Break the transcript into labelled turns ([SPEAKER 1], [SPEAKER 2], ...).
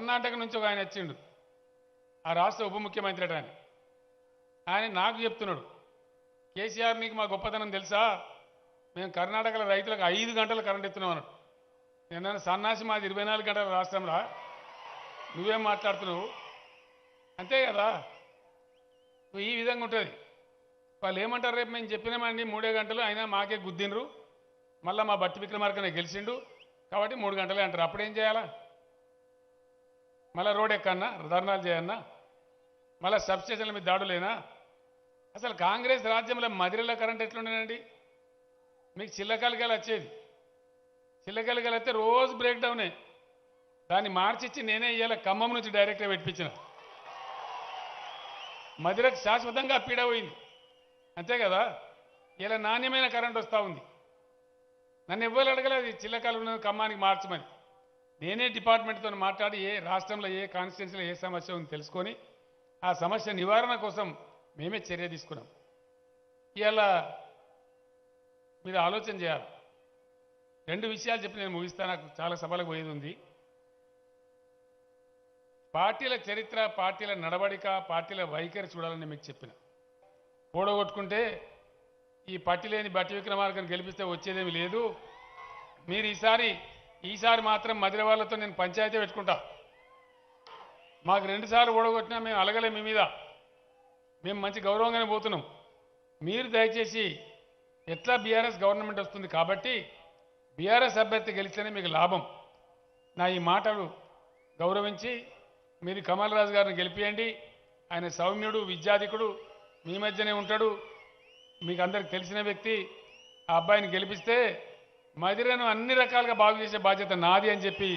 [SPEAKER 1] కర్ణాటక నుంచి ఒక ఆయన వచ్చిండు, ఆ రాష్ట్ర ఉప ముఖ్యమంత్రి అని. ఆయన నాకు చెప్తున్నాడు, కేసీఆర్ నీకు మా గొప్పతనం తెలుసా, మేము కర్ణాటకలో రైతులకు 5 గంటలు కరెంట్ ఇస్తున్నాం అన్నాడు. నేను సన్నాసి మాది 24 గంటల రాష్ట్రంలో, నువ్వేం మాట్లాడుతున్నావు? అంతే కదా, నువ్వు ఈ విధంగా ఉంటుంది. వాళ్ళు ఏమంటారు, రేపు మేము చెప్పినామండి 3 గంటలు అయినా మాకే గుద్దినరు, మళ్ళీ మా బట్టి విక్రమార్కనే గెలిచిండు కాబట్టి 3 గంటలే అంటారు. అప్పుడేం చేయాలా? మళ్ళీ రోడ్ ఎక్కన్నా, ధర్నాలు చేయన్నా, మళ్ళీ సబ్స్టేషన్ల మీద దాడులేనా? అసలు కాంగ్రెస్ రాజ్యంలో మదిరలో కరెంట్ ఎట్లుండేనండి? మీకు చిల్లకలిగలు వచ్చేది, చిల్లకలిగలు వస్తే రోజు బ్రేక్ డౌనే. దాన్ని మార్చిచ్చి నేనే ఇవాళ ఖమ్మం నుంచి డైరెక్ట్గా పెట్టించిన. మదిరకు శాశ్వతంగా పీడ పోయింది, అంతే కదా. ఇలా నాణ్యమైన కరెంట్ వస్తూ ఉంది. నన్ను ఎవ్వరు అడగలేదు చిల్లకలు ఖమ్మానికి మార్చమని. నేనే డిపార్ట్మెంట్తో మాట్లాడి ఏ రాష్ట్రంలో ఏ కాన్స్టిట్యున్సీలో ఏ సమస్య ఉందో తెలుసుకొని ఆ సమస్య నివారణ కోసం మేమే చర్య తీసుకున్నాం. ఇలా మీరు ఆలోచన చేయాలి. 2 విషయాలు చెప్పి నేను ముగిస్తా, నాకు చాలా సభలకు పోయేది ఉంది. పార్టీల చరిత్ర, పార్టీల నడవడిక, పార్టీల వైఖరి చూడాలని మీకు చెప్పిన. ఓడగొట్టుకుంటే ఈ పట్టి లేని బట్టి విక్రమార్కను గెలిపిస్తే వచ్చేదేమి లేదు. మీరు ఈసారి మాత్రం మదిర వాళ్ళతో నేను పంచాయతీ పెట్టుకుంటా. మాకు 2 సార్లు ఓడగొట్టినా మేము అలగలే మీ మీద, మేము మంచి గౌరవంగానే పోతున్నాం. మీరు దయచేసి ఎట్లా బీఆర్ఎస్ గవర్నమెంట్ వస్తుంది కాబట్టి బీఆర్ఎస్ అభ్యర్థి గెలిస్తేనే మీకు లాభం. నా ఈ మాటలు గౌరవించి మీరు కమల్ రాజు గారిని గెలిపియండి. ఆయన సౌమ్యుడు, విద్యాధికుడు, మీ మధ్యనే ఉంటాడు, మీకు అందరికి తెలిసిన వ్యక్తి. ఆ అబ్బాయిని గెలిపిస్తే మదిరను అన్ని రకాలుగా బాగు చేసే బాధ్యత నాది అని చెప్పి